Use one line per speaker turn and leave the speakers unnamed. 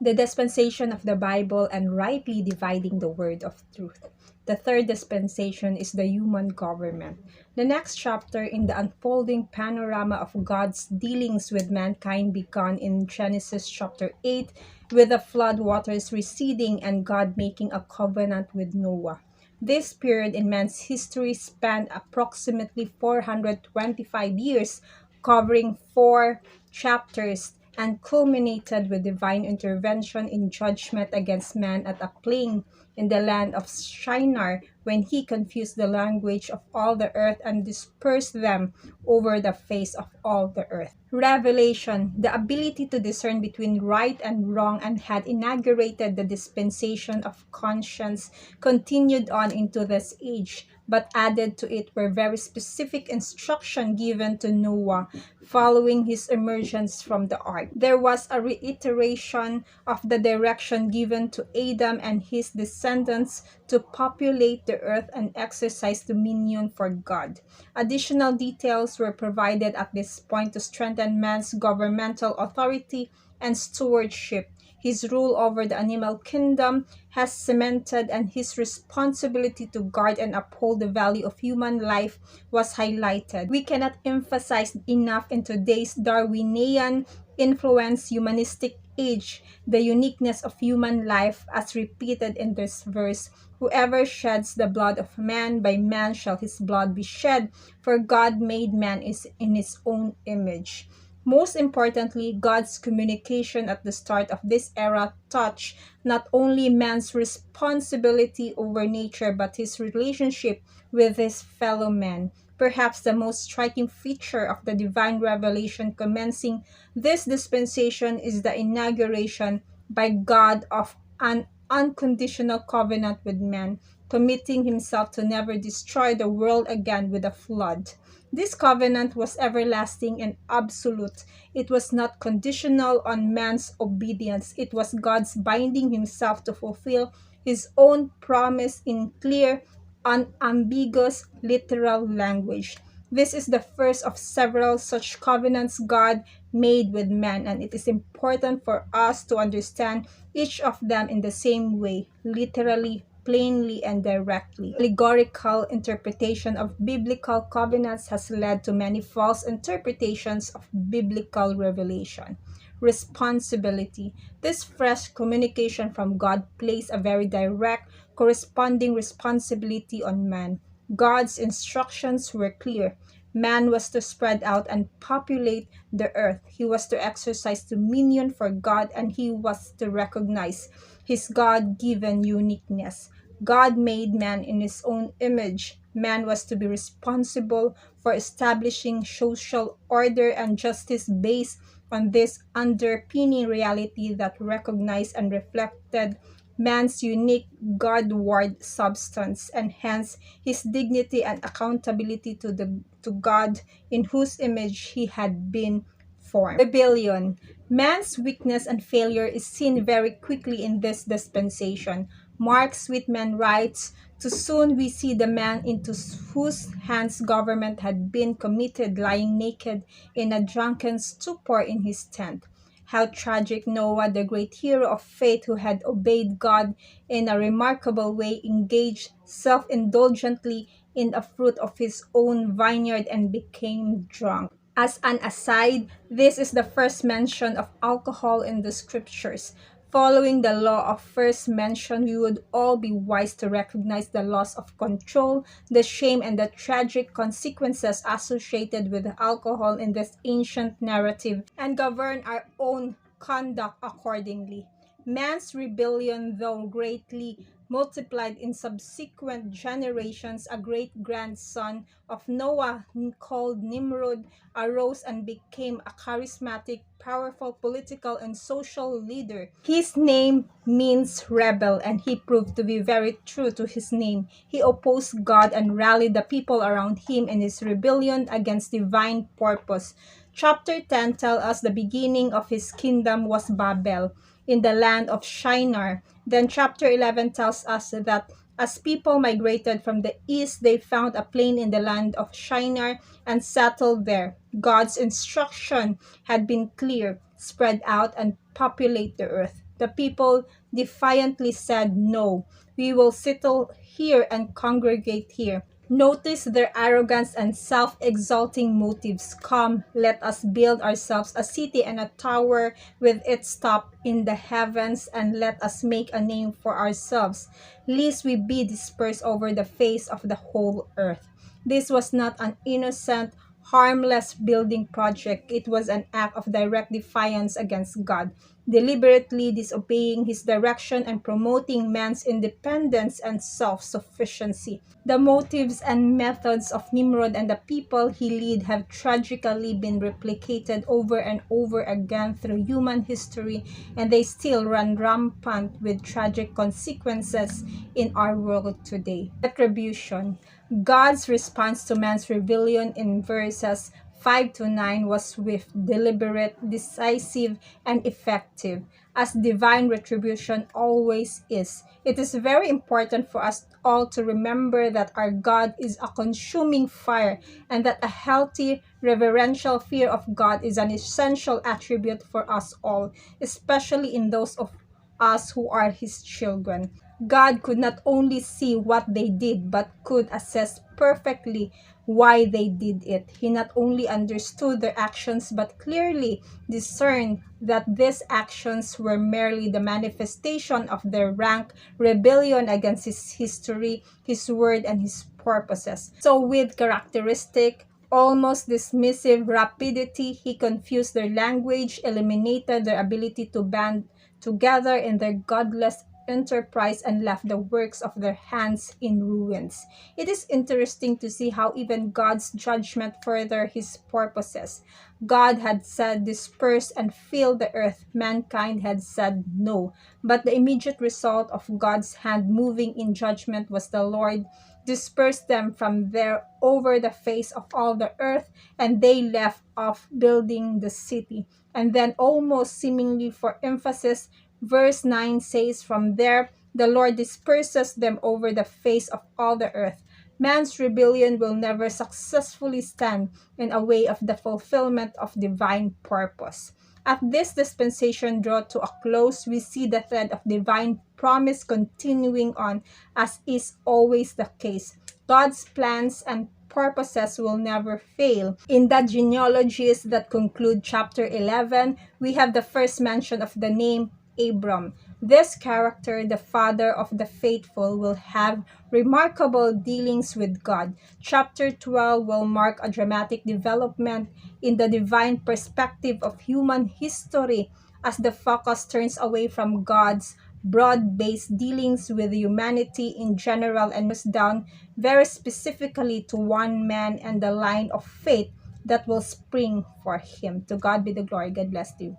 the dispensation of the Bible, and rightly dividing the word of truth. The third dispensation is the human government. The next chapter in the unfolding panorama of God's dealings with mankind began in Genesis chapter 8 with the flood waters receding and God making a covenant with Noah. This period in man's history spanned approximately 425 years, covering four chapters, and culminated with divine intervention in judgment against man at a plain in the land of Shinar when he confused the language of all the earth and dispersed them over the face of all the earth. Revelation, the ability to discern between right and wrong, and had inaugurated the dispensation of conscience, continued on into this age, but added to it were very specific instruction given to Noah following his emergence from the ark. There was a reiteration of the direction given to Adam and his descendants to populate the earth and exercise dominion for God. Additional details were provided at this point to strengthen man's governmental authority and stewardship. His rule over the animal kingdom has cemented, and his responsibility to guard and uphold the value of human life was highlighted. We cannot emphasize enough in today's Darwinian influenced humanistic age the uniqueness of human life as repeated in this verse. Whoever sheds the blood of man, by man shall his blood be shed, for God made man is in his own image. Most importantly, God's communication at the start of this era touched not only man's responsibility over nature but his relationship with his fellow man. Perhaps the most striking feature of the divine revelation commencing this dispensation is the inauguration by God of an unconditional covenant with man, committing himself to never destroy the world again with a flood. This covenant was everlasting and absolute. It was not conditional on man's obedience. It was God's binding himself to fulfill his own promise in clear, unambiguous, literal language. This is the first of several such covenants God made with man, and it is important for us to understand each of them in the same way, literally, plainly, and directly. Allegorical interpretation of biblical covenants has led to many false interpretations of biblical revelation. Responsibility. This fresh communication from God placed a very direct, corresponding responsibility on man. God's instructions were clear. Man was to spread out and populate the earth. He was to exercise dominion for God, and he was to recognize his God given uniqueness. God made man in his own image. Man was to be responsible for establishing social order and justice based on this underpinning reality that recognized and reflected man's unique Godward substance, and hence his dignity and accountability to God in whose image he had been formed. Rebellion. Man's weakness and failure is seen very quickly in this dispensation. Mark Sweetman writes, "Too soon we see the man into whose hands government had been committed lying naked in a drunken stupor in his tent. How tragic Noah, the great hero of faith who had obeyed God in a remarkable way, engaged self-indulgently in the fruit of his own vineyard and became drunk." As an aside, this is the first mention of alcohol in the scriptures. Following the law of first mention, we would all be wise to recognize the loss of control, the shame, and the tragic consequences associated with alcohol in this ancient narrative and govern our own conduct accordingly. Man's rebellion, though greatly multiplied in subsequent generations, a great-grandson of Noah called Nimrod arose and became a charismatic, powerful political and social leader. His name means rebel, and he proved to be very true to his name. He opposed God and rallied the people around him in his rebellion against divine purpose. Chapter 10 tells us the beginning of his kingdom was Babel in the land of Shinar. Then chapter 11 tells us that as people migrated from the east, they found a plain in the land of Shinar and settled there. God's instruction had been clear: spread out and populate the earth. The people defiantly said, "No, we will settle here and congregate here." Notice their arrogance and self-exalting motives. "Come, let us build ourselves a city and a tower with its top in the heavens, and let us make a name for ourselves, lest we be dispersed over the face of the whole earth." This was not an innocent, harmless building project. It was an act of direct defiance against God, deliberately disobeying his direction and promoting man's independence and self-sufficiency. The motives and methods of Nimrod and the people he led have tragically been replicated over and over again through human history, and they still run rampant with tragic consequences in our world today. Attribution. God's response to man's rebellion in verses 5 to 9 was swift, deliberate, decisive, and effective, as divine retribution always is. It is very important for us all to remember that our God is a consuming fire, and that a healthy, reverential fear of God is an essential attribute for us all, especially in those of us who are his children. God could not only see what they did, but could assess perfectly why they did it. He not only understood their actions, but clearly discerned that these actions were merely the manifestation of their rank rebellion against his history, his word, and his purposes. So with characteristic, almost dismissive rapidity, he confused their language, eliminated their ability to band together in their godless enterprise, and left the works of their hands in ruins. It is interesting to see how even God's judgment furthered his purposes. God had said, "Disperse and fill the earth." Mankind had said no. But the immediate result of God's hand moving in judgment was the Lord dispersed them from there over the face of all the earth, and they left off building the city. And then, almost seemingly for emphasis, verse 9 says, "From there the Lord disperses them over the face of all the earth." Man's rebellion will never successfully stand in a way of the fulfillment of divine purpose. As this dispensation draw to a close, we see the thread of divine promise continuing on, as is always the case. God's plans and purposes will never fail. In the genealogies that conclude chapter 11, we have the first mention of the name Abram. This character, the father of the faithful, will have remarkable dealings with God. Chapter 12 will mark a dramatic development in the divine perspective of human history, as the focus turns away from God's broad-based dealings with humanity in general and moves down very specifically to one man and the line of faith that will spring for him. To God be the glory. God bless you.